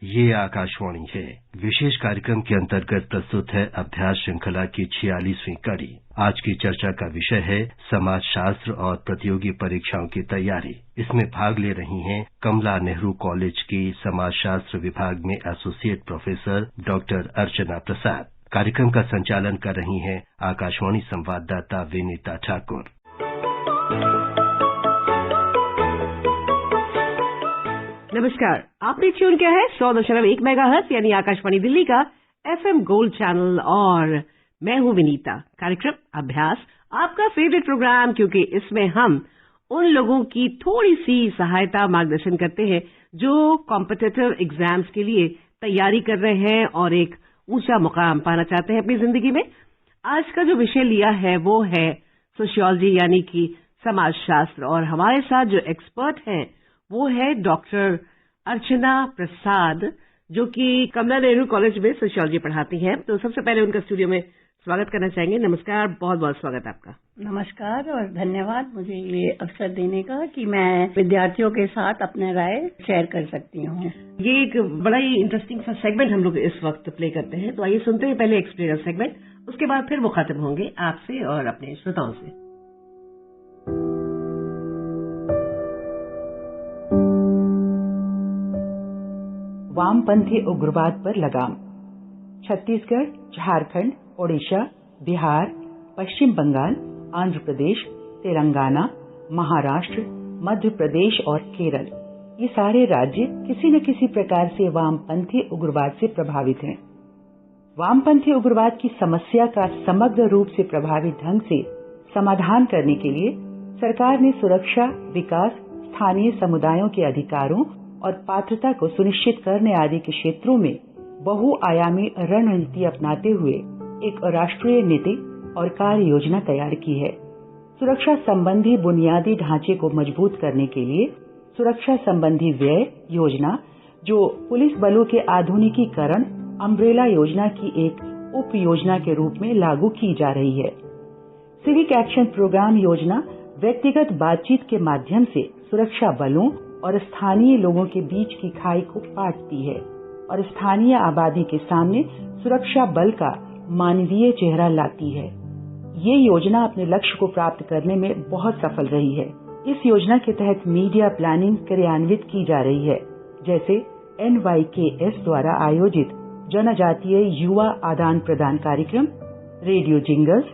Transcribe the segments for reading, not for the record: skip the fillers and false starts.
ये आकाशवाणी है। विशेष कार्यक्रम के अंतर्गत प्रस्तुत है अभ्यास श्रृंखला की 46वीं कड़ी। आज की चर्चा का विषय है समाजशास्त्र और प्रतियोगी परीक्षाओं की तैयारी। इसमें भाग ले रही हैं कमला नेहरू कॉलेज की समाजशास्त्र विभाग में एसोसिएट प्रोफेसर डॉक्टर अर्चना प्रसाद। कार्यक्रम का संचालन कर रही हैं आकाशवाणी संवाददाता विनीता ठाकुर। नमस्कार, आपने ट्यून किया है 100.1 मेगाहर्ट्ज यानी आकाशवाणी दिल्ली का FM गोल्ड चैनल और मैं हूं विनीता। कार्यक्रम अभ्यास आपका फेवरेट प्रोग्राम, क्योंकि इसमें हम उन लोगों की थोड़ी सी सहायता मार्गदर्शन करते हैं जो कॉम्पिटिटिव एग्जाम्स के लिए तैयारी कर रहे हैं और एक ऊंचा मुकाम पाना चाहते हैं अपनी जिंदगी में। आज का जो विषय लिया है वो है सोशियोलॉजी यानी कि समाजशास्त्र, और हमारे साथ जो एक्सपर्ट हैं वो है डॉक्टर अर्चना प्रसाद, जो कि कमला नेहरू कॉलेज में सोशियोलॉजी पढ़ाती हैं। तो सबसे पहले उनका स्टूडियो में स्वागत करना चाहेंगे। नमस्कार, बहुत बहुत स्वागत आपका। नमस्कार और धन्यवाद मुझे ये अवसर देने का कि मैं विद्यार्थियों के साथ अपने राय शेयर कर सकती हूँ। ये एक बड़ा ही इंटरेस्टिंग सा सेगमेंट हम लोग इस वक्त प्ले करते हैं। तो आइए सुनते हैं पहले एक्सप्लेनर सेगमेंट, उसके बाद फिर मुखातिब होंगे आपसे और अपने श्रोताओं से। वामपंथी उग्रवाद पर लगाम। छत्तीसगढ़, झारखंड, ओडिशा, बिहार, पश्चिम बंगाल, आंध्र प्रदेश, तेलंगाना, महाराष्ट्र, मध्य प्रदेश और केरल, ये सारे राज्य किसी न किसी प्रकार से वामपंथी उग्रवाद से प्रभावित हैं। वामपंथी उग्रवाद की समस्या का समग्र रूप से प्रभावी ढंग से समाधान करने के लिए सरकार ने सुरक्षा, विकास, स्थानीय समुदायों के अधिकारों और पात्रता को सुनिश्चित करने आदि के क्षेत्रों में बहुआयामी रणनीति अपनाते हुए एक राष्ट्रीय नीति और कार्य योजना तैयार की है। सुरक्षा संबंधी बुनियादी ढांचे को मजबूत करने के लिए सुरक्षा संबंधी व्यय योजना, जो पुलिस बलों के आधुनिकीकरण अम्ब्रेला योजना की एक उप योजना के रूप में लागू की जा रही है। सिविक एक्शन प्रोग्राम योजना व्यक्तिगत बातचीत के माध्यम से सुरक्षा बलों और स्थानीय लोगों के बीच की खाई को पाटती है और स्थानीय आबादी के सामने सुरक्षा बल का मानवीय चेहरा लाती है। ये योजना अपने लक्ष्य को प्राप्त करने में बहुत सफल रही है। इस योजना के तहत मीडिया प्लानिंग क्रियान्वित की जा रही है, जैसे NYKS द्वारा आयोजित जनजातीय युवा आदान प्रदान कार्यक्रम, रेडियो जिंगल्स,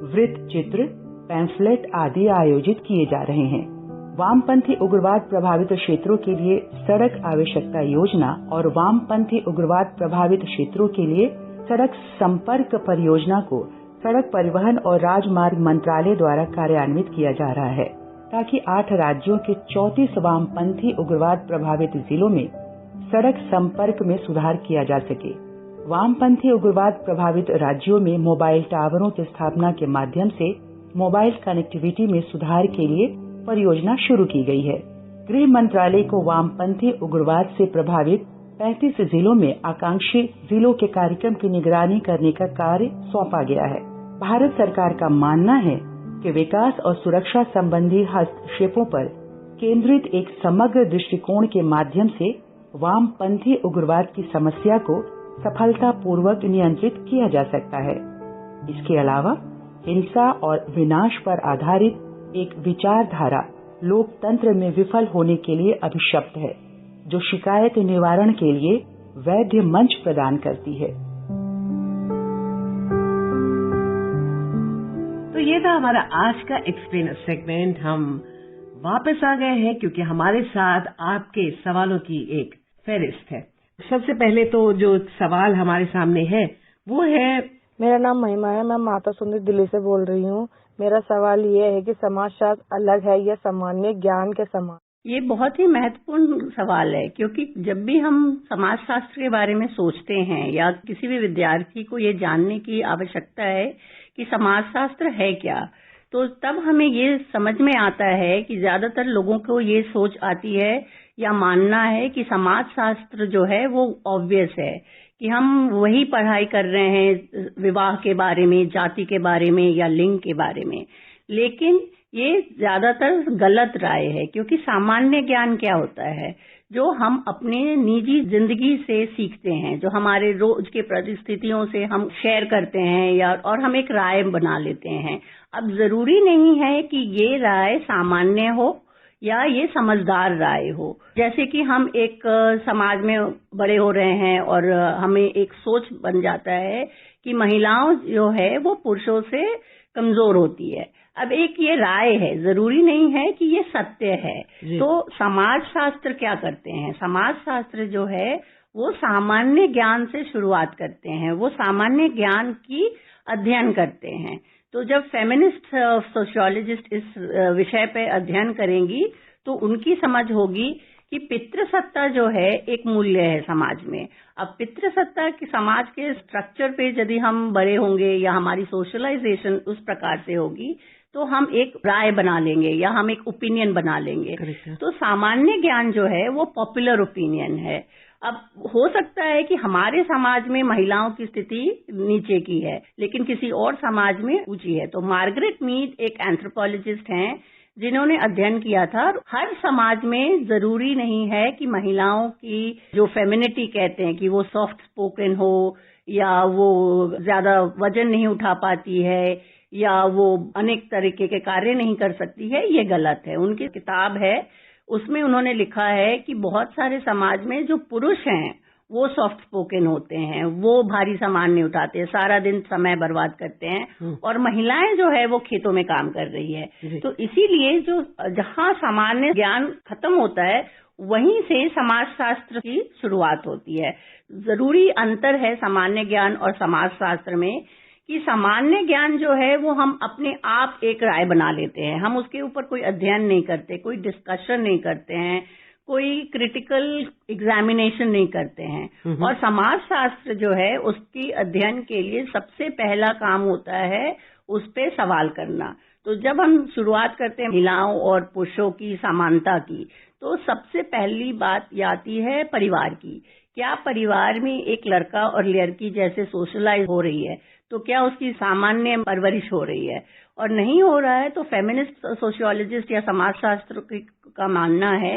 वृत्त चित्र, पैम्फलेट आदि आयोजित किए जा रहे हैं। वामपंथी उग्रवाद प्रभावित क्षेत्रों के लिए सड़क आवश्यकता योजना और वामपंथी उग्रवाद प्रभावित क्षेत्रों के लिए सड़क संपर्क परियोजना को सड़क परिवहन और राजमार्ग मंत्रालय द्वारा कार्यान्वित किया जा रहा है, ताकि 8 राज्यों के 34 वामपंथी उग्रवाद प्रभावित जिलों में सड़क संपर्क में सुधार किया जा सके। वामपंथी उग्रवाद प्रभावित राज्यों में मोबाइल टावरों की स्थापना के माध्यम से मोबाइल कनेक्टिविटी में सुधार के लिए परियोजना शुरू की गई है। गृह मंत्रालय को वामपंथी उग्रवाद से प्रभावित 35 जिलों में आकांक्षी जिलों के कार्यक्रम की निगरानी करने का कार्य सौंपा गया है। भारत सरकार का मानना है कि विकास और सुरक्षा संबंधी हस्तक्षेपों पर केंद्रित एक समग्र दृष्टिकोण के माध्यम से वामपंथी उग्रवाद की समस्या को सफलतापूर्वक नियंत्रित किया जा सकता है। इसके अलावा हिंसा और विनाश पर आधारित एक विचारधारा लोकतंत्र में विफल होने के लिए अभिशप्त है, जो शिकायत निवारण के लिए वैध मंच प्रदान करती है। तो ये था हमारा आज का एक्सप्लेनर सेगमेंट। हम वापस आ गए हैं क्योंकि हमारे साथ आपके सवालों की एक फहरिस्त है। सबसे पहले तो जो सवाल हमारे सामने है वो है। मेरा नाम महिमा है, मैं माता सुंदर दिल्ली से बोल रही हूँ। मेरा सवाल ये है कि समाजशास्त्र अलग है या सामान्य ज्ञान के समान? ये बहुत ही महत्वपूर्ण सवाल है, क्योंकि जब भी हम समाजशास्त्र के बारे में सोचते हैं या किसी भी विद्यार्थी को ये जानने की आवश्यकता है कि समाजशास्त्र है क्या, तो तब हमें ये समझ में आता है कि ज्यादातर लोगों को ये सोच आती है या मानना है कि समाजशास्त्र जो है वो ऑब्वियस है, कि हम वही पढ़ाई कर रहे हैं विवाह के बारे में, जाति के बारे में या लिंग के बारे में। लेकिन ये ज्यादातर गलत राय है, क्योंकि सामान्य ज्ञान क्या होता है? जो हम अपने निजी जिंदगी से सीखते हैं, जो हमारे रोज के परिस्थितियों से हम शेयर करते हैं या और हम एक राय बना लेते हैं। अब जरूरी नहीं है कि ये राय सामान्य हो या ये समझदार राय हो। जैसे कि हम एक समाज में बड़े हो रहे हैं और हमें एक सोच बन जाता है कि महिलाओं जो है वो पुरुषों से कमजोर होती है। अब एक ये राय है, जरूरी नहीं है कि ये सत्य है। तो समाज शास्त्र क्या करते हैं? समाज शास्त्र जो है वो सामान्य ज्ञान से शुरुआत करते हैं, वो सामान्य ज्ञान की अध्ययन करते हैं। तो जब फेमिनिस्ट सोशियोलॉजिस्ट इस विषय पे अध्ययन करेंगी तो उनकी समझ होगी कि पितृसत्ता जो है एक मूल्य है समाज में। अब पितृसत्ता की समाज के स्ट्रक्चर पे यदि हम बड़े होंगे या हमारी सोशलाइजेशन उस प्रकार से होगी तो हम एक राय बना लेंगे या हम एक ओपिनियन बना लेंगे। तो सामान्य ज्ञान जो है वो पॉपुलर ओपिनियन है। अब हो सकता है कि हमारे समाज में महिलाओं की स्थिति नीचे की है लेकिन किसी और समाज में ऊंची है। तो मार्गरेट मीड एक एंथ्रोपोलॉजिस्ट हैं जिन्होंने अध्ययन किया था। हर समाज में जरूरी नहीं है कि महिलाओं की जो फेमिनिटी कहते हैं कि वो सॉफ्ट स्पोकन हो या वो ज्यादा वजन नहीं उठा पाती है या वो अनेक तरीके के कार्य नहीं कर सकती है, ये गलत है। उनकी किताब है उसमें उन्होंने लिखा है कि बहुत सारे समाज में जो पुरुष हैं वो सॉफ्ट स्पोकन होते हैं, वो भारी सामान नहीं उठाते, सारा दिन समय बर्बाद करते हैं और महिलाएं जो है वो खेतों में काम कर रही है। तो इसीलिए जो जहां सामान्य ज्ञान खत्म होता है वहीं से समाजशास्त्र की शुरुआत होती है। जरूरी अंतर है सामान्य ज्ञान और समाजशास्त्र में कि सामान्य ज्ञान जो है वो हम अपने आप एक राय बना लेते हैं, हम उसके ऊपर कोई अध्ययन नहीं करते, कोई डिस्कशन नहीं करते हैं, कोई क्रिटिकल एग्जामिनेशन नहीं करते हैं। और समाजशास्त्र जो है उसकी अध्ययन के लिए सबसे पहला काम होता है उस पे सवाल करना। तो जब हम शुरुआत करते हैं महिलाओं और पुरुषों की समानता की तो सबसे पहली बात आती है परिवार की। क्या परिवार में एक लड़का और लड़की जैसे सोशलाइज हो रही है तो क्या उसकी सामान्य परवरिश हो रही है? और नहीं हो रहा है तो फेमिनिस्ट सोशियोलॉजिस्ट या समाजशास्त्र का मानना है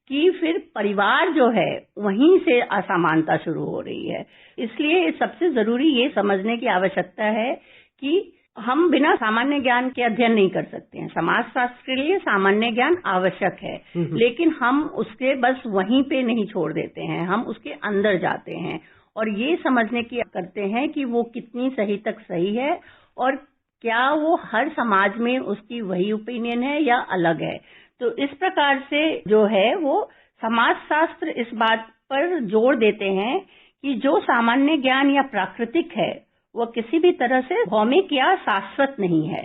कि फिर परिवार जो है वहीं से असमानता शुरू हो रही है। इसलिए सबसे जरूरी ये समझने की आवश्यकता है कि हम बिना सामान्य ज्ञान के अध्ययन नहीं कर सकते हैं। समाजशास्त्र के लिए सामान्य ज्ञान आवश्यक है लेकिन हम उसके बस वहीं पे नहीं छोड़ देते हैं, हम उसके अंदर जाते हैं और ये समझने की करते हैं कि वो कितनी सही तक सही है और क्या वो हर समाज में उसकी वही ओपिनियन है या अलग है। तो इस प्रकार से जो है वो समाजशास्त्र इस बात पर जोर देते हैं कि जो सामान्य ज्ञान या प्राकृतिक है वो किसी भी तरह से भौमिक या शाश्वत नहीं है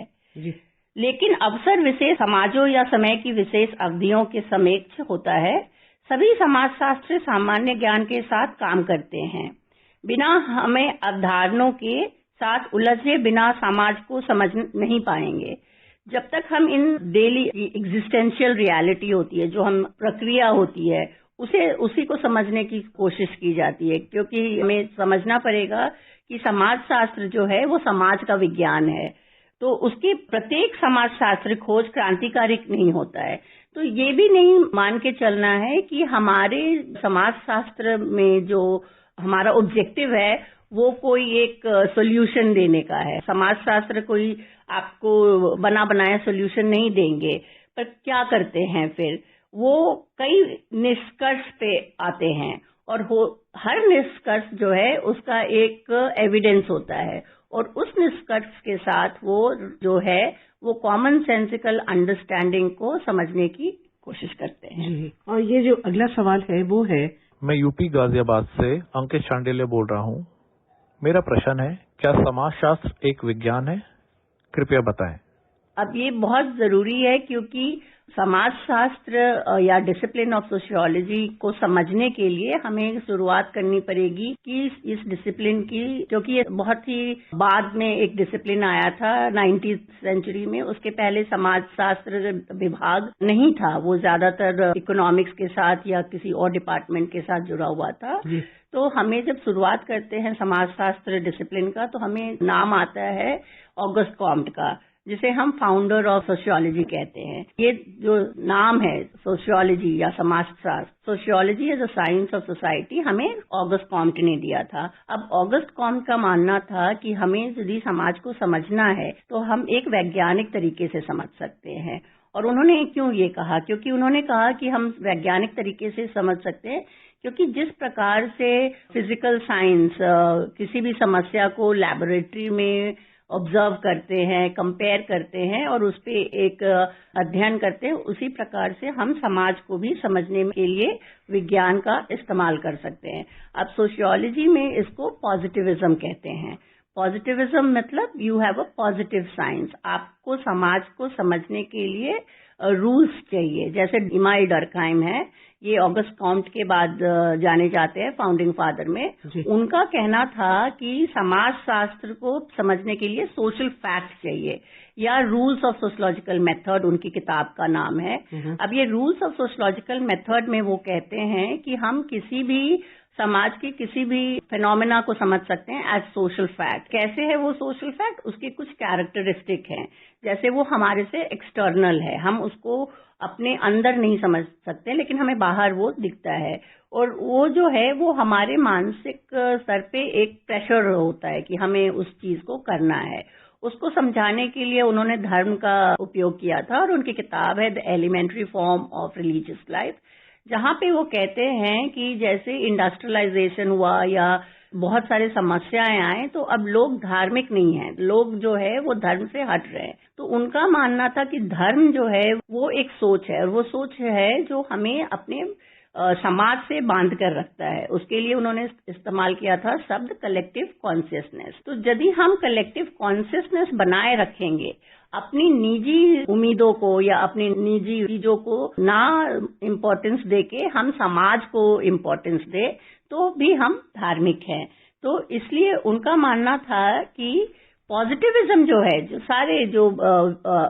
लेकिन अवसर विशेष समाजों या समय की विशेष अवधियों के सापेक्ष होता है। सभी समाजशास्त्री सामान्य ज्ञान के साथ काम करते हैं, बिना हमें अवधारणाओं के साथ उलझे बिना समाज को समझ नहीं पाएंगे। जब तक हम इन डेली एग्जिस्टेंशियल रियलिटी होती है, जो हम प्रक्रिया होती है, उसी को समझने की कोशिश की जाती है क्योंकि हमें समझना पड़ेगा कि समाजशास्त्र जो है वो समाज का विज्ञान है। तो उसकी प्रत्येक समाजशास्त्र खोज क्रांतिकारी नहीं होता है। तो ये भी नहीं मान के चलना है कि हमारे समाजशास्त्र में जो हमारा ऑब्जेक्टिव है वो कोई एक सॉल्यूशन देने का है। समाजशास्त्र कोई आपको बना बनाया सॉल्यूशन नहीं देंगे, पर क्या करते हैं फिर वो कई निष्कर्ष पे आते हैं और हर निष्कर्ष जो है उसका एक एविडेंस होता है और उस निष्कर्ष के साथ वो जो है वो कॉमन सेंसिकल अंडरस्टैंडिंग को समझने की कोशिश करते हैं। और ये जो अगला सवाल है वो है, मैं यूपी गाजियाबाद से अंकित शांडिल्य बोल रहा हूँ। मेरा प्रश्न है, क्या समाजशास्त्र एक विज्ञान है? कृपया बताएं। अब ये बहुत जरूरी है क्योंकि समाजशास्त्र या डिसिप्लिन ऑफ सोशियोलॉजी को समझने के लिए हमें शुरुआत करनी पड़ेगी कि इस डिसिप्लिन की, क्योंकि ये बहुत ही बाद में एक डिसिप्लिन आया था 19वीं सेंचुरी में। उसके पहले समाजशास्त्र विभाग नहीं था, वो ज्यादातर इकोनॉमिक्स के साथ या किसी और डिपार्टमेंट के साथ जुड़ा हुआ था। तो हमें जब शुरुआत करते हैं समाजशास्त्र डिसिप्लिन का तो हमें नाम आता है ऑगस्ट कॉम्ट का, जिसे हम फाउंडर ऑफ सोशियोलॉजी कहते हैं। ये जो नाम है सोशियोलॉजी या समाजशास्त्र, sociology as a science of society, हमें ऑगस्ट कॉम्ट ने दिया था। अब ऑगस्ट कॉम्ट का मानना था कि हमें यदि समाज को समझना है तो हम एक वैज्ञानिक तरीके से समझ सकते हैं। और उन्होंने क्यों ये कहा? क्योंकि उन्होंने कहा कि हम वैज्ञानिक तरीके से समझ सकते हैं क्योंकि जिस प्रकार से फिजिकल साइंस किसी भी समस्या को लैबोरेटरी में ऑब्जर्व करते हैं, कंपेयर करते हैं और उस पे एक अध्ययन करते हैं, उसी प्रकार से हम समाज को भी समझने के लिए विज्ञान का इस्तेमाल कर सकते हैं। अब सोशियोलॉजी में इसको पॉजिटिविज्म कहते हैं। पॉजिटिविज्म मतलब you have a positive science. आपको समाज को समझने के लिए रूल्स चाहिए। जैसे इमाइल डर्कहाइम है, ये ऑगस्ट कॉम्ट के बाद जाने जाते हैं फाउंडिंग फादर में। उनका कहना था कि समाज शास्त्र को समझने के लिए सोशल फैक्ट चाहिए या रूल्स ऑफ सोशियोलॉजिकल मेथड उनकी किताब का नाम है। अब ये रूल्स ऑफ सोशियोलॉजिकल मेथड में वो कहते हैं कि हम किसी भी समाज के किसी भी फिनोमेना को समझ सकते हैं एज सोशल फैक्ट। कैसे है वो सोशल फैक्ट? उसके कुछ कैरेक्टरिस्टिक हैं। जैसे वो हमारे से एक्सटर्नल है, हम उसको अपने अंदर नहीं समझ सकते लेकिन हमें बाहर वो दिखता है। और वो जो है वो हमारे मानसिक स्तर पे एक प्रेशर होता है कि हमें उस चीज को करना है। उसको समझाने के लिए उन्होंने धर्म का उपयोग किया था और उनकी किताब है the elementary form of religious life, जहां पे वो कहते हैं कि जैसे इंडस्ट्रियलाइजेशन हुआ या बहुत सारे समस्याएं आए तो अब लोग धार्मिक नहीं हैं, लोग जो है वो धर्म से हट रहे हैं। तो उनका मानना था कि धर्म जो है वो एक सोच है और वो सोच है जो हमें अपने समाज से बांध कर रखता है। उसके लिए उन्होंने इस्तेमाल किया था शब्द कलेक्टिव कॉन्शियसनेस। तो यदि हम कलेक्टिव कॉन्शियसनेस बनाए रखेंगे, अपनी निजी उम्मीदों को या अपनी निजी चीजों को ना इम्पोर्टेंस देके हम समाज को इम्पोर्टेंस दे तो भी हम धार्मिक हैं। तो इसलिए उनका मानना था कि पॉजिटिविज्म जो है, जो सारे जो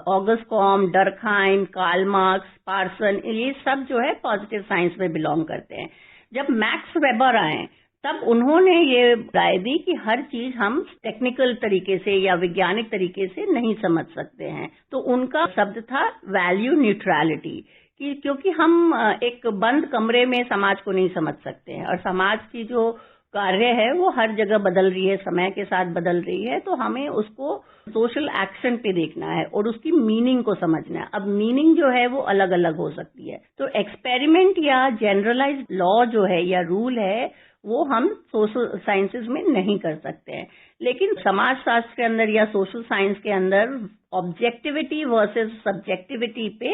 August Comte, Durkheim, Karl Marx, Parson, ये सब जो है पॉजिटिव साइंस में बिलोंग करते हैं। जब मैक्स वेबर आए तब उन्होंने ये राय दी कि हर चीज हम टेक्निकल तरीके से या वैज्ञानिक तरीके से नहीं समझ सकते हैं। तो उनका शब्द था वैल्यू न्यूट्रलिटी, कि क्योंकि हम एक बंद कमरे में समाज को नहीं समझ सकते हैं और समाज की जो कार्य है वो हर जगह बदल रही है, समय के साथ बदल रही है। तो हमें उसको सोशल एक्शन पे देखना है और उसकी मीनिंग को समझना है। अब मीनिंग जो है वो अलग अलग हो सकती है। तो एक्सपेरिमेंट या जनरलाइज्ड लॉ जो है या रूल है वो हम सोशल साइंसेज में नहीं कर सकते हैं। लेकिन समाज शास्त्र के अंदर या सोशल साइंस के अंदर ऑब्जेक्टिविटी वर्सेस सब्जेक्टिविटी पे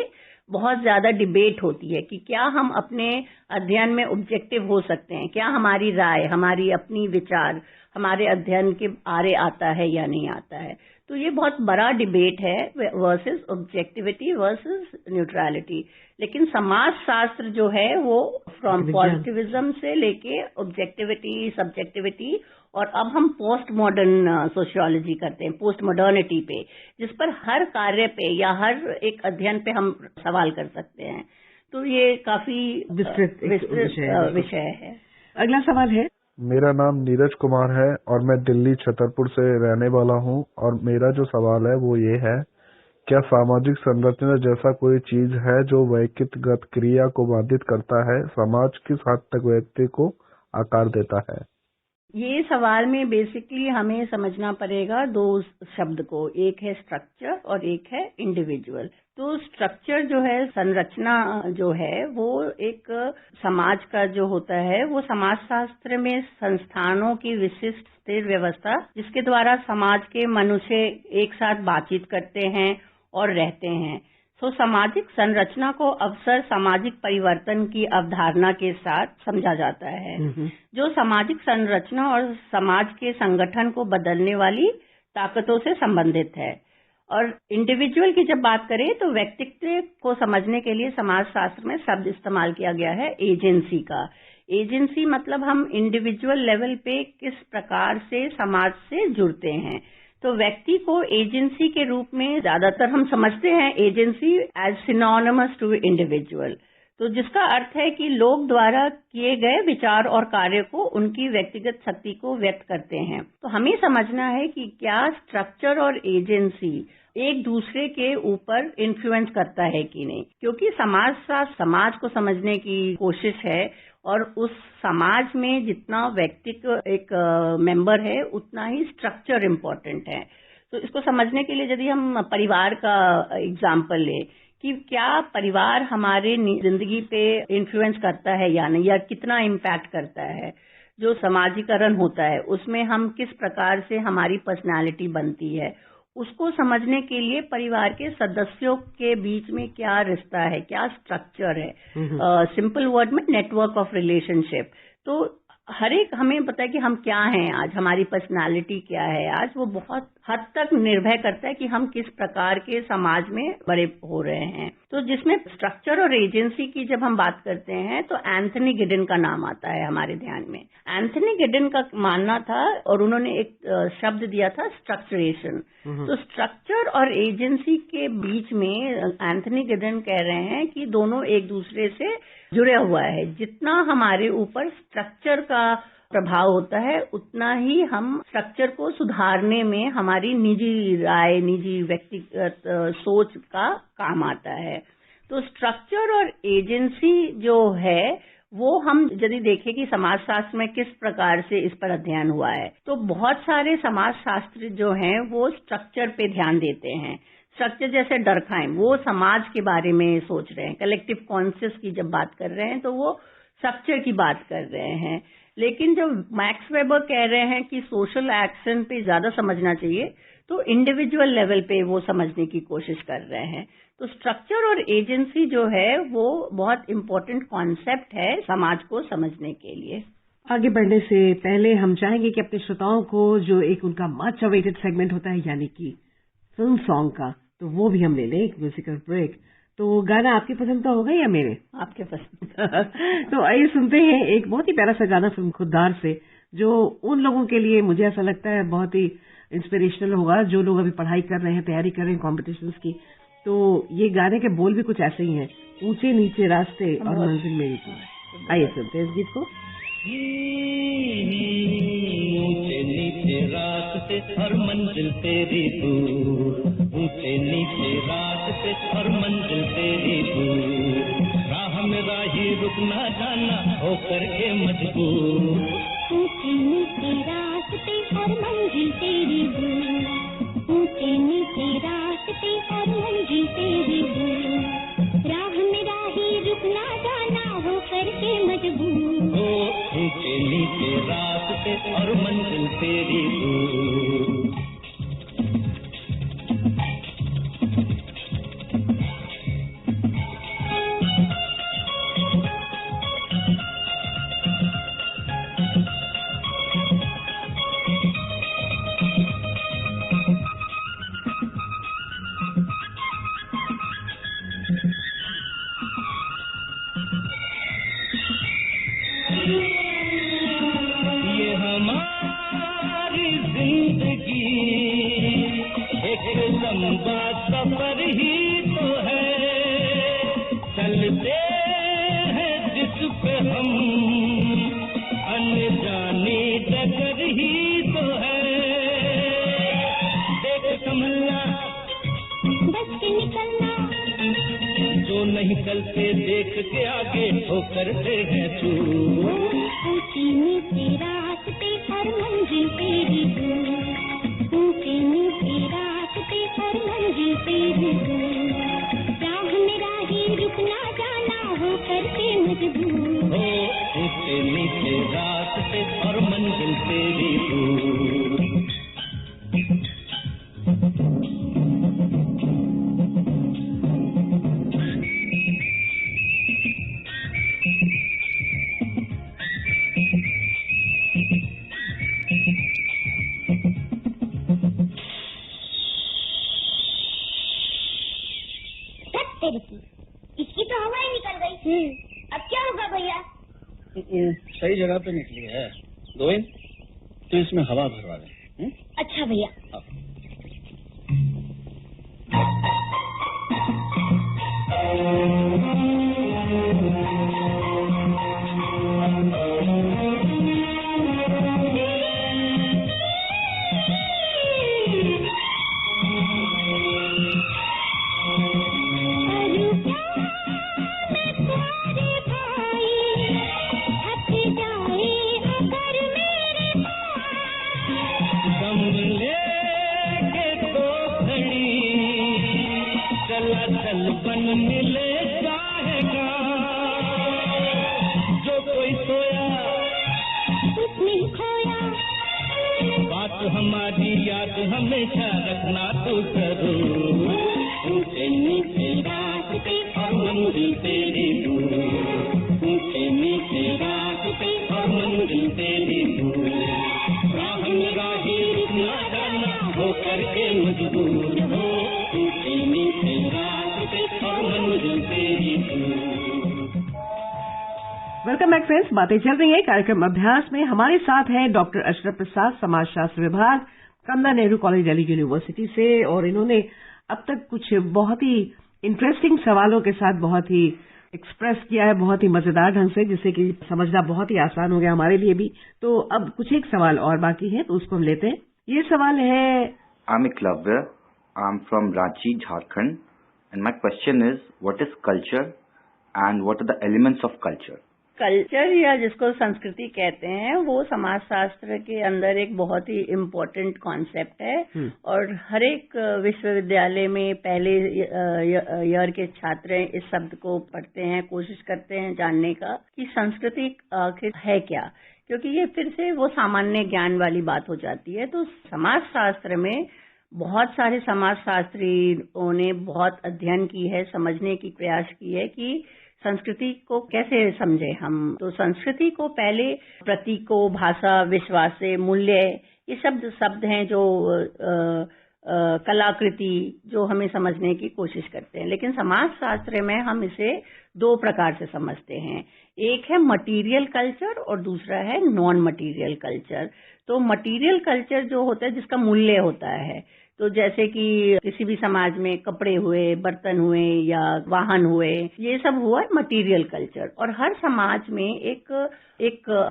बहुत ज्यादा डिबेट होती है कि क्या हम अपने अध्ययन में ऑब्जेक्टिव हो सकते हैं, क्या हमारी राय, हमारी अपनी विचार हमारे अध्ययन के आरे आता है या नहीं आता है। तो ये बहुत बड़ा डिबेट है वर्सेस ऑब्जेक्टिविटी वर्सेस न्यूट्रलिटी। लेकिन समाज शास्त्र जो है वो फ्रॉम पॉजिटिविज्म से लेके ऑब्जेक्टिविटी, सब्जेक्टिविटी और अब हम पोस्ट मॉडर्न सोशियोलॉजी करते हैं, पोस्ट मॉडर्निटी पे, जिस पर हर कार्य पे या हर एक अध्ययन पे हम सवाल कर सकते हैं। तो ये काफी विस्तृत विषय है। अगला सवाल है। मेरा नाम नीरज कुमार है और मैं दिल्ली छतरपुर से रहने वाला हूं और मेरा जो सवाल है वो ये है, क्या सामाजिक संरचना जैसा कोई चीज है जो व्यक्तिगत क्रिया को बाधित करता है, समाज किस हद तक व्यक्ति को आकार देता है? ये सवाल में बेसिकली हमें समझना पड़ेगा दो शब्द को, एक है स्ट्रक्चर और एक है इंडिविजुअल। तो स्ट्रक्चर जो है, संरचना जो है, वो एक समाज का जो होता है वो समाजशास्त्र में संस्थानों की विशिष्ट स्थिर व्यवस्था जिसके द्वारा समाज के मनुष्य एक साथ बातचीत करते हैं और रहते हैं। तो सामाजिक संरचना को अक्सर सामाजिक परिवर्तन की अवधारणा के साथ समझा जाता है, जो सामाजिक संरचना और समाज के संगठन को बदलने वाली ताकतों से संबंधित है। और इंडिविजुअल की जब बात करें तो व्यक्तित्व को समझने के लिए समाजशास्त्र में शब्द इस्तेमाल किया गया है एजेंसी का। एजेंसी मतलब हम इंडिविजुअल लेवल पे किस प्रकार से समाज से जुड़ते हैं। तो व्यक्ति को एजेंसी के रूप में ज्यादातर हम समझते हैं agency as synonymous to individual. तो जिसका अर्थ है कि लोग द्वारा किए गए विचार और कार्य को उनकी व्यक्तिगत शक्ति को व्यक्त करते हैं। तो हमें समझना है कि क्या स्ट्रक्चर और एजेंसी एक दूसरे के ऊपर इन्फ्लुएंस करता है कि नहीं, क्योंकि समाजशास्त्र समाज को समझने की कोशिश है और उस समाज में जितना व्यक्तित्व एक मेंबर है उतना ही स्ट्रक्चर इम्पोर्टेंट है। तो इसको समझने के लिए यदि हम परिवार का एग्जाम्पल लें कि क्या परिवार हमारे जिंदगी पे इन्फ्लुएंस करता है या नहीं, या कितना इम्पैक्ट करता है, जो समाजीकरण होता है उसमें हम किस प्रकार से हमारी पर्सनालिटी बनती है, उसको समझने के लिए परिवार के सदस्यों के बीच में क्या रिश्ता है, क्या स्ट्रक्चर है, सिंपल वर्ड में नेटवर्क ऑफ रिलेशनशिप। तो हर एक हमें पता है कि हम क्या हैं आज, हमारी पर्सनालिटी क्या है आज, वो बहुत हद तक निर्भर करता है कि हम किस प्रकार के समाज में बड़े हो रहे हैं। तो जिसमें स्ट्रक्चर और एजेंसी की जब हम बात करते हैं तो एंथनी गिडेन का नाम आता है हमारे ध्यान में। एंथनी गिडेन का मानना था और उन्होंने एक शब्द दिया था स्ट्रक्चरेशन। तो स्ट्रक्चर और एजेंसी के बीच में एंथनी गिडेन कह रहे हैं कि दोनों एक दूसरे से जुड़े हुआ है। जितना हमारे ऊपर स्ट्रक्चर का प्रभाव होता है उतना ही हम स्ट्रक्चर को सुधारने में हमारी निजी राय, निजी व्यक्तिगत सोच का काम आता है। तो स्ट्रक्चर और एजेंसी जो है वो हम यदि देखें कि समाजशास्त्र में किस प्रकार से इस पर अध्ययन हुआ है, तो बहुत सारे समाजशास्त्री जो हैं वो स्ट्रक्चर पे ध्यान देते हैं। स्ट्रक्चर जैसे डर्कहाइम, वो समाज के बारे में सोच रहे हैं, कलेक्टिव कॉन्शियस की जब बात कर रहे हैं तो वो स्ट्रक्चर की बात कर रहे हैं। लेकिन जब मैक्स वेबर कह रहे हैं कि सोशल एक्शन पे ज्यादा समझना चाहिए, तो इंडिविजुअल लेवल पे वो समझने की कोशिश कर रहे हैं। तो स्ट्रक्चर और एजेंसी जो है वो बहुत इम्पोर्टेंट कॉन्सेप्ट है समाज को समझने के लिए। आगे बढ़ने से पहले हम चाहेंगे कि अपने श्रोताओं को जो एक उनका मच अवेटेड सेगमेंट होता है यानी कि फिल्म सॉन्ग का, तो वो भी हम ले लें, एक म्यूजिकल ब्रेक। तो गाना आपकी पसंद का होगा या मेरे? आपके पसंद। तो आइए सुनते हैं एक बहुत ही प्यारा सा गाना फिल्म खुद्दार से, जो उन लोगों के लिए मुझे ऐसा लगता है बहुत ही इंस्पिरेशनल होगा जो लोग अभी पढ़ाई कर रहे हैं, तैयारी कर रहे हैं कॉम्पिटिशन्स की। तो ये गाने के बोल भी कुछ ऐसे ही हैं, ऊंचे नीचे रास्ते और मंजिल मेरी तू। आइए सुनते हैं इस गीत को। ऊंचे नीचे रास्ते और मंजिल तेरी दूर, ऊंचे नीचे रास्ते और मंजिल तेरी दूर, राह में राही रुकना जाना होकर के मजबूर। ऊंचे नीचे रास्ते और मंजिल तेरी दूर, ऊंचे नीचे रास्ते और मंजिल तेरी दूर, राह में राही रुकना जाना होकर के मजबूर। ऊंचे नीचे रास्ते और मंजिल तेरी दूर। इसकी तो हवा ही निकल गई। अब क्या होगा भैया? सही जगह पे निकली है गोविंद, तो इसमें हवा भरवा दे। अच्छा भैया। पल बन मिले जाएगा, जो कोई सोया उसमें खोया, बात हमारी याद हमेशा रखना तू जरूर। ऊंचे नीचे रास्ते और मंजिल तेरी दूर, ऊंचे नीचे रास्ते और मंजिल तेरी दूर, राह में राही रुकना जाना हो करके मजबूर हो, ऊंचे नीचे रास्ते और मंजिल तेरी दूर। वेलकम बैक फ्रेंड्स, बातें चल रही है कार्यक्रम अभ्यास में। हमारे साथ है डॉक्टर अशरफ प्रसाद, समाजशास्त्र विभाग, कमला नेहरू कॉलेज दिल्ली यूनिवर्सिटी से, और इन्होंने अब तक कुछ बहुत ही इंटरेस्टिंग सवालों के साथ बहुत ही एक्सप्रेस किया है, बहुत ही मजेदार ढंग से, जिससे कि समझना बहुत ही आसान हो गया हमारे लिए भी। तो अब कुछ एक सवाल और बाकी है, तो उसको हम लेते हैं। ये सवाल है, I'm Eklavya. I'm from Ranchi, Jharkhand, and my question is, what is culture and what are the elements of culture? Culture या जिसको संस्कृति कहते हैं वो समाजशास्त्र के अंदर एक बहुत ही इम्पोर्टेंट कॉन्सेप्ट है, और हर एक विश्वविद्यालय में पहले ईयर के छात्र इस शब्द को पढ़ते हैं, कोशिश करते हैं जानने का कि संस्कृति आखिर है क्या, क्योंकि ये फिर से वो सामान्य ज्ञान वाली बात हो जाती है। तो समाजशास्त्र में बहुत सारे समाजशास्त्रियों ने बहुत अध्ययन की है, समझने की प्रयास की है कि संस्कृति को कैसे समझे हम। तो संस्कृति को पहले प्रतीकों, भाषा, विश्वास, मूल्य, ये शब्द हैं जो कलाकृति, जो हमें समझने की कोशिश करते हैं। लेकिन समाजशास्त्र में हम इसे दो प्रकार से समझते हैं, एक है मटीरियल कल्चर और दूसरा है नॉन मटीरियल कल्चर। तो मटीरियल कल्चर जो होता है जिसका मूल्य होता है, तो जैसे कि किसी भी समाज में कपड़े हुए, बर्तन हुए या वाहन हुए, ये सब हुआ मटीरियल कल्चर। और हर समाज में एक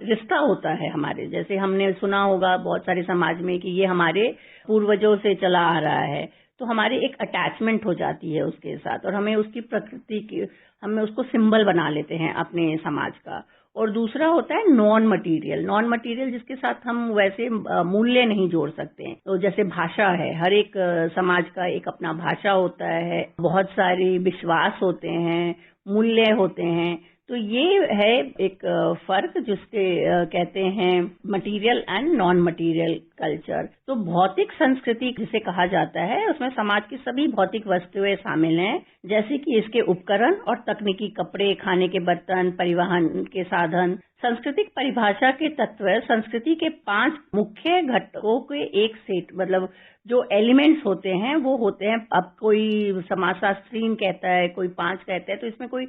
रिश्ता होता है हमारे, जैसे हमने सुना होगा बहुत सारे समाज में कि ये हमारे पूर्वजों से चला आ रहा है, तो हमारी एक अटैचमेंट हो जाती है उसके साथ, और हमें उसकी प्रकृति की, हमें उसको सिंबल बना लेते हैं अपने समाज का। और दूसरा होता है नॉन मटीरियल जिसके साथ हम वैसे मूल्य नहीं जोड़ सकते हैं। तो जैसे भाषा है, हर एक समाज का एक अपना भाषा होता है, बहुत सारे विश्वास होते हैं, मूल्य होते हैं। तो ये है एक फर्क जिसके कहते हैं material and non material culture. तो भौतिक संस्कृति जिसे कहा जाता है, उसमें समाज की सभी भौतिक वस्तुएं शामिल हैं, जैसे कि इसके उपकरण और तकनीकी कपड़े, खाने के बर्तन, परिवहन के साधन। सांस्कृतिक परिभाषा के तत्व संस्कृति के 5 मुख्य घटकों के एक सेट, मतलब जो एलिमेंट्स होते हैं वो होते हैं। अब कोई समाजशास्त्री कहता है, कोई 5 कहता है, तो इसमें कोई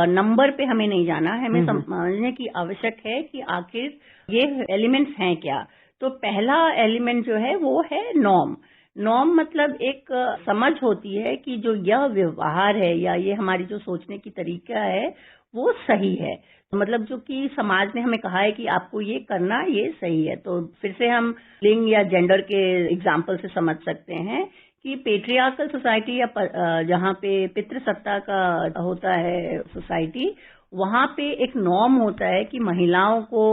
नंबर पे हमें नहीं जाना है, हमें समझने की आवश्यक है कि आखिर ये एलिमेंट्स हैं क्या। तो पहला एलिमेंट जो है वो है नॉर्म मतलब एक समझ होती है कि जो यह व्यवहार है या ये हमारी जो सोचने की तरीका है वो सही है, मतलब जो कि समाज ने हमें कहा है कि आपको ये करना, ये सही है। तो फिर से हम लिंग या जेंडर के एग्जाम्पल से समझ सकते हैं कि पेट्रियार्कल सोसाइटी या जहाँ पे पितृसत्ता का होता है सोसाइटी, वहाँ पे एक नॉर्म होता है कि महिलाओं को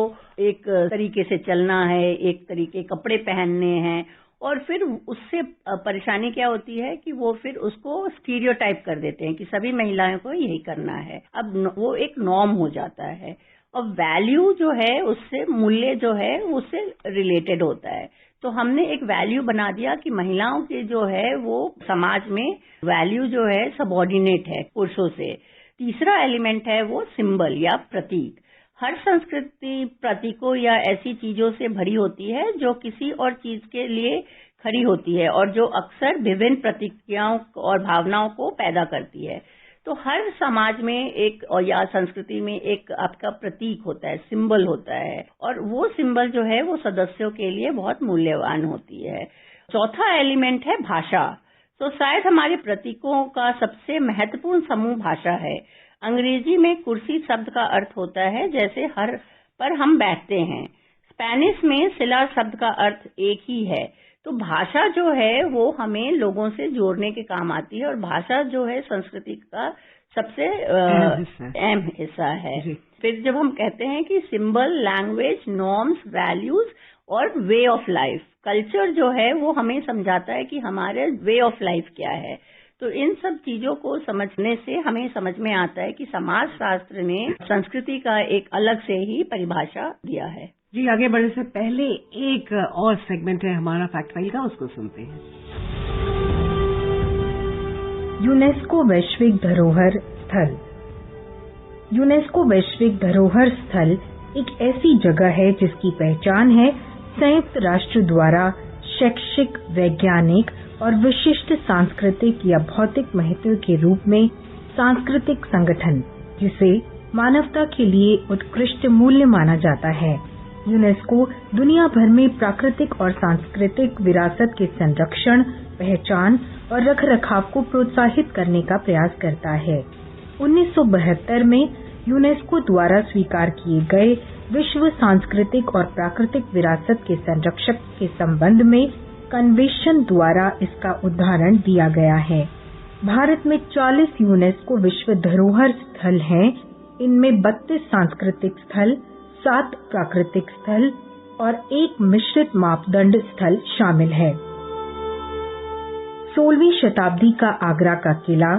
एक तरीके से चलना है, एक तरीके कपड़े पहनने हैं, और फिर उससे परेशानी क्या होती है कि वो फिर उसको स्टीरियोटाइप कर देते हैं कि सभी महिलाओं को यही करना है। अब वो एक नॉर्म हो जाता है, और वैल्यू जो है उससे, मूल्य जो है उससे रिलेटेड होता है। तो हमने एक वैल्यू बना दिया कि महिलाओं के जो है वो समाज में वैल्यू जो है सबऑर्डिनेट है पुरुषों से। तीसरा एलिमेंट है वो सिंबल या प्रतीक। हर संस्कृति प्रतीकों या ऐसी चीजों से भरी होती है जो किसी और चीज के लिए खड़ी होती है और जो अक्सर विभिन्न प्रतिक्रियाओं और भावनाओं को पैदा करती है। तो हर समाज में एक और या संस्कृति में एक आपका प्रतीक होता है, सिंबल होता है, और वो सिंबल जो है वो सदस्यों के लिए बहुत मूल्यवान होती है। चौथा एलिमेंट है भाषा। तो शायद हमारे प्रतीकों का सबसे महत्वपूर्ण समूह भाषा है। अंग्रेजी में कुर्सी शब्द का अर्थ होता है जैसे हर पर हम बैठते हैं। स्पेनिश में सिला शब्द का अर्थ एक ही है। तो भाषा जो है वो हमें लोगों से जोड़ने के काम आती है, और भाषा जो है संस्कृति का सबसे अहम हिस्सा है। फिर जब हम कहते हैं कि सिंबल, लैंग्वेज, नॉर्म्स, वैल्यूज और वे ऑफ लाइफ, कल्चर जो है वो हमें समझाता है कि हमारे वे ऑफ लाइफ क्या है। तो इन सब चीजों को समझने से हमें समझ में आता है कि समाजशास्त्र ने संस्कृति का एक अलग से ही परिभाषा दिया है। जी, आगे बढ़ने से पहले एक और सेगमेंट है हमारा फैक्ट फाइल का, उसको सुनते हैं। यूनेस्को वैश्विक धरोहर स्थल। यूनेस्को वैश्विक धरोहर स्थल एक ऐसी जगह है जिसकी पहचान है संयुक्त राष्ट्र द्वारा शैक्षिक, वैज्ञानिक और विशिष्ट सांस्कृतिक या भौतिक महत्व के रूप में सांस्कृतिक संगठन, जिसे मानवता के लिए उत्कृष्ट मूल्य माना जाता है। यूनेस्को दुनिया भर में प्राकृतिक और सांस्कृतिक विरासत के संरक्षण, पहचान और रखरखाव को प्रोत्साहित करने का प्रयास करता है। 1972 में यूनेस्को द्वारा स्वीकार किए गए विश्व सांस्कृतिक और प्राकृतिक विरासत के संरक्षक के संबंध में कन्वेंशन द्वारा इसका उदाहरण दिया गया है। भारत में 40 यूनेस्को विश्व धरोहर स्थल हैं। इनमें 32 सांस्कृतिक स्थल, 7 प्राकृतिक स्थल और 1 मिश्रित मापदंड स्थल शामिल है। 16वीं शताब्दी का आगरा का किला,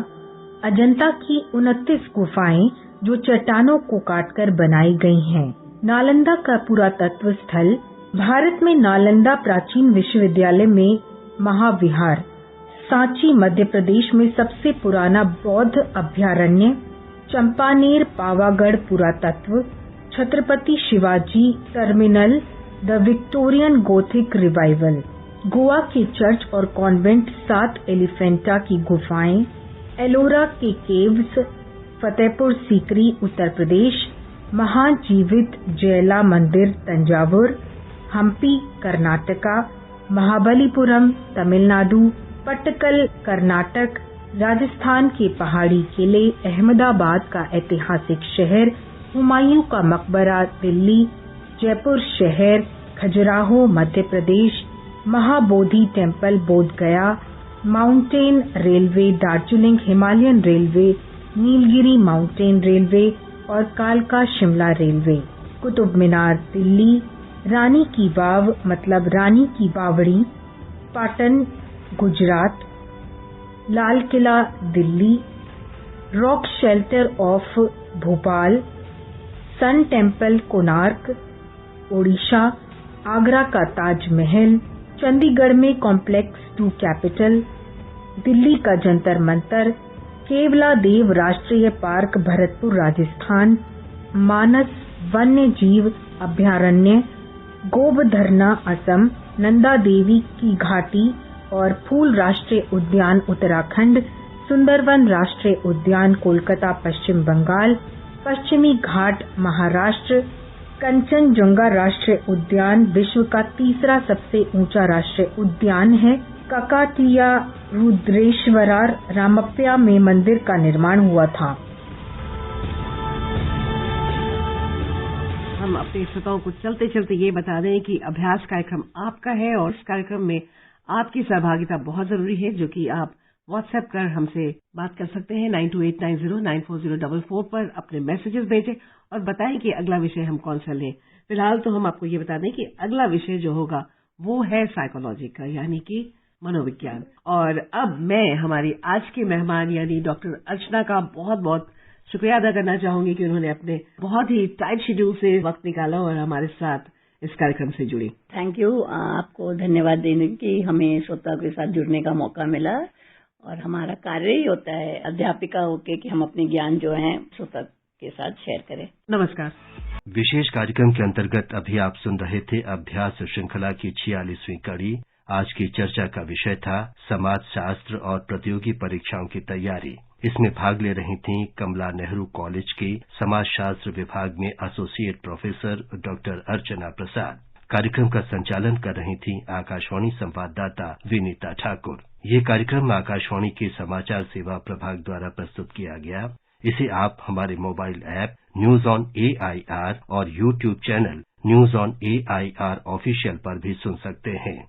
अजंता की 29 गुफाएं जो चट्टानों को काटकर बनाई गई हैं, नालंदा का पुरातत्व स्थल, भारत में नालंदा प्राचीन विश्वविद्यालय में महाविहार, सांची मध्य प्रदेश में सबसे पुराना बौद्ध अभ्यारण्य, चंपानेर पावागढ़ पुरातत्व, Chhatrapati Shivaji terminal, the Victorian Gothic revival, Goa के चर्च और कॉन्वेंट 7 एलिफेंटा की गुफाएं, एलोरा के केव्स, फतेहपुर सीकरी उत्तर प्रदेश, महाजीवित जैला मंदिर तंजावुर, हम्पी कर्नाटका, महाबलीपुरम तमिलनाडु, पट्टकल कर्नाटक, राजस्थान के पहाड़ी किले, अहमदाबाद का ऐतिहासिक शहर, हुमायूं का मकबरा दिल्ली, जयपुर शहर, Khajuraho Madhya Pradesh, Mahabodhi temple Bodh Gaya, mountain railway Darjeeling Himalayan railway, Nilgiri mountain railway और कालका शिमला रेलवे, कुतुब मीनार दिल्ली, रानी की वाव मतलब रानी की बावड़ी Patan Gujarat, Lal Qila Delhi, rock shelter of Bhopal, sun temple Konark Odisha, Agra का ताजमहल, चंडीगढ़ में कॉम्प्लेक्स 2 कैपिटल, दिल्ली का जंतर मंतर, केवला देव राष्ट्रीय पार्क भरतपुर राजस्थान, मानस वन्य जीव अभ्यारण्य, गोबधरना असम, नंदा देवी की घाटी और फूल राष्ट्रीय उद्यान उत्तराखंड, सुंदरवन राष्ट्रीय उद्यान कोलकाता पश्चिम बंगाल, पश्चिमी घाट महाराष्ट्र, कंचनजंगा राष्ट्रीय उद्यान विश्व का तीसरा सबसे ऊंचा राष्ट्रीय उद्यान है, ककाटिया रुद्रेश्वरा रामप्पया में मंदिर का निर्माण हुआ था। हम अपने श्रोताओं को चलते चलते ये बता दें कि अभ्यास कार्यक्रम आपका है और इस कार्यक्रम में आपकी सहभागिता बहुत जरूरी है, जो कि आप व्हाट्सएप कर हमसे बात कर सकते हैं 9289094044 पर अपने मैसेजेस भेजें और बताएं कि अगला विषय हम कौन सा लें। फिलहाल तो हम आपको ये बता दें कि अगला विषय जो होगा वो है साइकोलॉजी का, यानी कि मनोविज्ञान। और अब मैं हमारी आज के मेहमान यानी डॉक्टर अर्चना का बहुत बहुत शुक्रिया अदा करना चाहूंगी कि उन्होंने अपने बहुत ही टाइट शेड्यूल से वक्त निकाला और हमारे साथ इस कार्यक्रम से जुड़ी। थैंक यू, आपको धन्यवाद देने की हमें श्रोता के साथ जुड़ने का मौका मिला और हमारा कार्य ही होता है अध्यापिका होके कि हम अपने ज्ञान जो है श्रोता के साथ शेयर करें। नमस्कार। विशेष कार्यक्रम के अंतर्गत अभी आप सुन रहे थे अभ्यास श्रृंखला की 46वीं कड़ी। आज की चर्चा का विषय था समाज शास्त्र और प्रतियोगी परीक्षाओं की तैयारी। इसमें भाग ले रही थीं कमला नेहरू कॉलेज की समाजशास्त्र विभाग में एसोसिएट प्रोफेसर डॉक्टर अर्चना प्रसाद। कार्यक्रम का संचालन कर रही थीं आकाशवाणी संवाददाता विनीता ठाकुर। ये कार्यक्रम आकाशवाणी के समाचार सेवा प्रभाग द्वारा प्रस्तुत किया गया। इसे आप हमारे mobile app news on AIR और YouTube channel news on AIR official पर भी सुन सकते हैं।